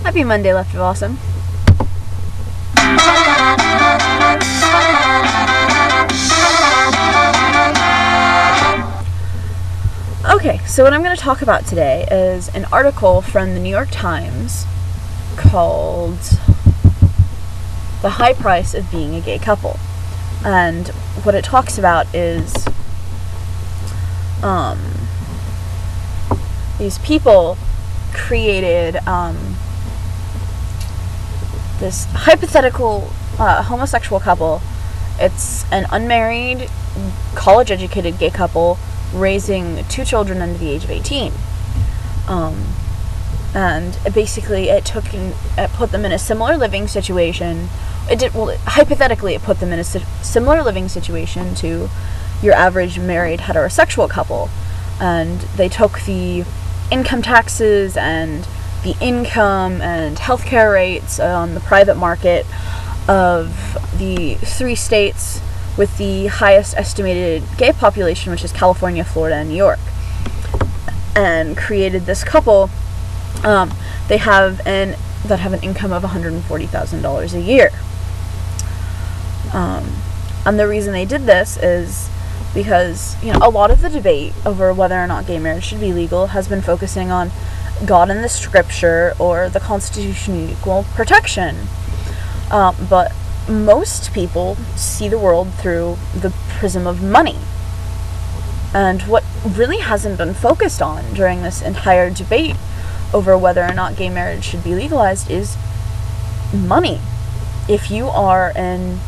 Happy Monday, Leftofawesome. Okay, so what I'm going to talk about today is an article from the New York Times called The High Price of Being a Gay Couple. And what it talks about is these people created this hypothetical homosexual couple. It's an unmarried, college-educated gay couple raising 2 children under the age of 18. And basically it put them in a similar living situation. Hypothetically, it put them in a similar living situation to your average married heterosexual couple. And they took the income taxes and the income and healthcare rates on the private market of the 3 states with the highest estimated gay population, which is California, Florida, and New York, and created this couple. They have an income of $140,000 a year. And the reason they did this is because, a lot of the debate over whether or not gay marriage should be legal has been focusing on God and the Scripture or the Constitution equal protection. But most people see the world through the prism of money. And what really hasn't been focused on during this entire debate over whether or not gay marriage should be legalized is money. If you are a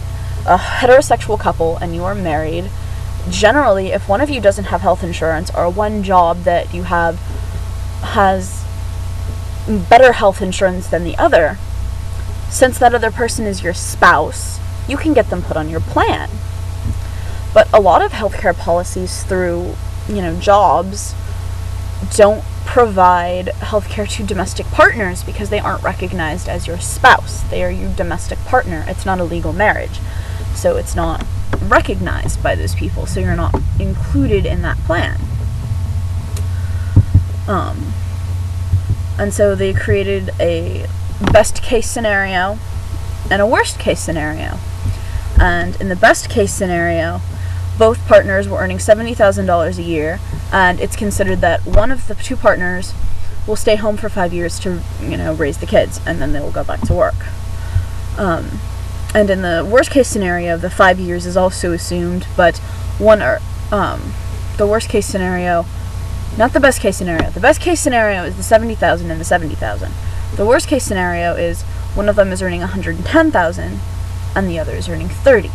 heterosexual couple and you are married, generally, if one of you doesn't have health insurance or one job that you have has better health insurance than the other, since that other person is your spouse, you can get them put on your plan. But a lot of healthcare policies through, jobs don't provide healthcare to domestic partners because they aren't recognized as your spouse. They are your domestic partner. It's not a legal marriage. So it's not recognized by those people. So you're not included in that plan. And so they created a best case scenario and a worst case scenario. And in the best case scenario, both partners were earning $70,000 a year, and it's considered that one of the 2 partners will stay home for 5 years to, raise the kids, and then they will go back to work. And in the worst case scenario, the 5 years is also assumed, but the worst case scenario, not the best case scenario. The best case scenario is the $70,000 and the $70,000. The worst case scenario is one of them is earning $110,000 and the other is earning $30,000.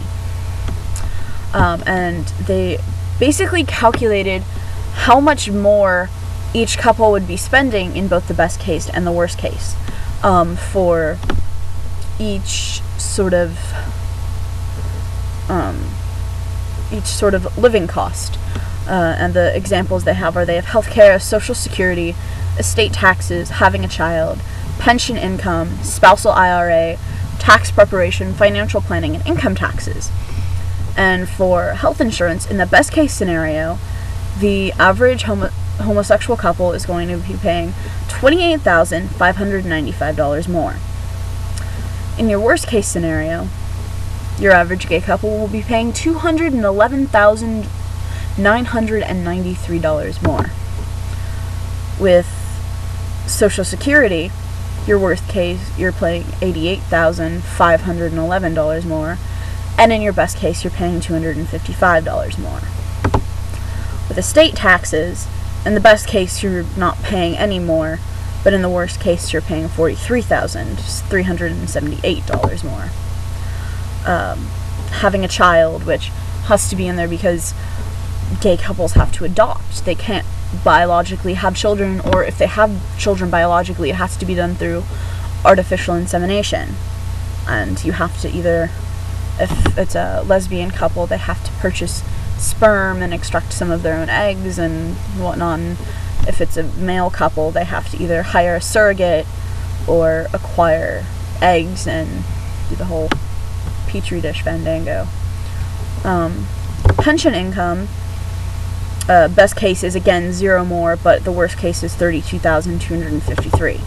And they basically calculated how much more each couple would be spending in both the best case and the worst case for each sort of living cost. And the examples they have healthcare, Social Security, estate taxes, having a child, pension income, spousal IRA, tax preparation, financial planning, and income taxes. And for health insurance, in the best case scenario, the average homosexual couple is going to be paying $28,595 more. In your worst case scenario, your average gay couple will be paying $211,993 more. With Social Security, your worst case, you're paying $88,511 more, and in your best case, you're paying $255 more. With estate taxes, in the best case, you're not paying any more, but in the worst case, you're paying $43,378 more. Having a child, which has to be in there because gay couples have to adopt. They can't biologically have children, or if they have children biologically, it has to be done through artificial insemination. And you have to either, if it's a lesbian couple, they have to purchase sperm and extract some of their own eggs and whatnot. And if it's a male couple, they have to either hire a surrogate or acquire eggs and do the whole petri dish fandango. Pension income, best case is again 0 more, but the worst case is $32,253.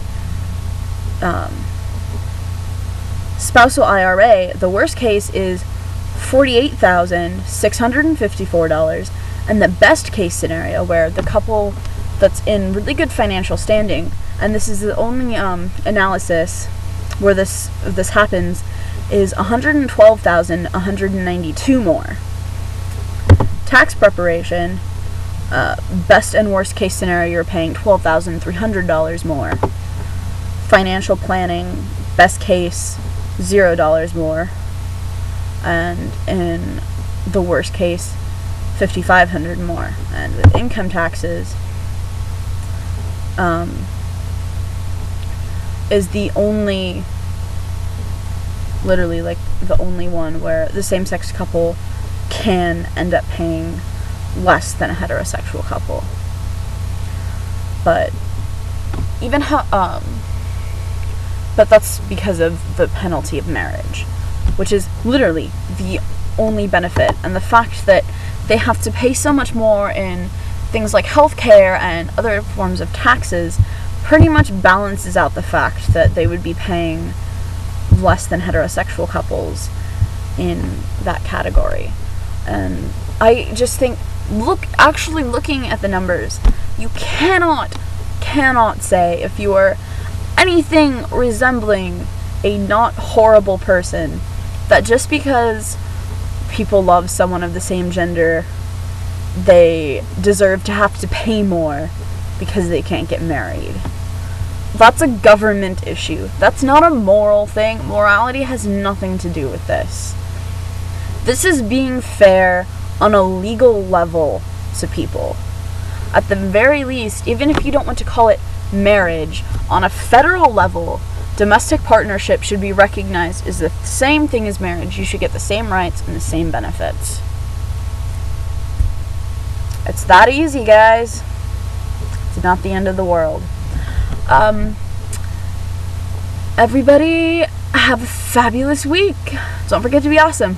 spousal IRA, the worst case is $48,654, and the best case scenario, where the couple that's in really good financial standing, and this is the only analysis where this happens, is $112,192 more. Tax preparation, best and worst case scenario, you're paying $12,300 more. Financial planning, best case, $0 more. And in the worst case, $5,500 more. And with income taxes, is the only, literally like the only one where the same-sex couple can end up paying less than a heterosexual couple. But even but that's because of the penalty of marriage, which is literally the only benefit, and the fact that they have to pay so much more in things like healthcare and other forms of taxes pretty much balances out the fact that they would be paying less than heterosexual couples in that category. And I just think, looking at the numbers, you cannot say, if you are anything resembling a not horrible person, that just because people love someone of the same gender, they deserve to have to pay more because they can't get married. That's a government issue. That's not a moral thing. Morality has nothing to do with this. This is being fair on a legal level to people. At the very least, even if you don't want to call it marriage, on a federal level, domestic partnership should be recognized as the same thing as marriage. You should get the same rights and the same benefits. It's that easy, guys. It's not the end of the world. Everybody have a fabulous week. Don't forget to be awesome.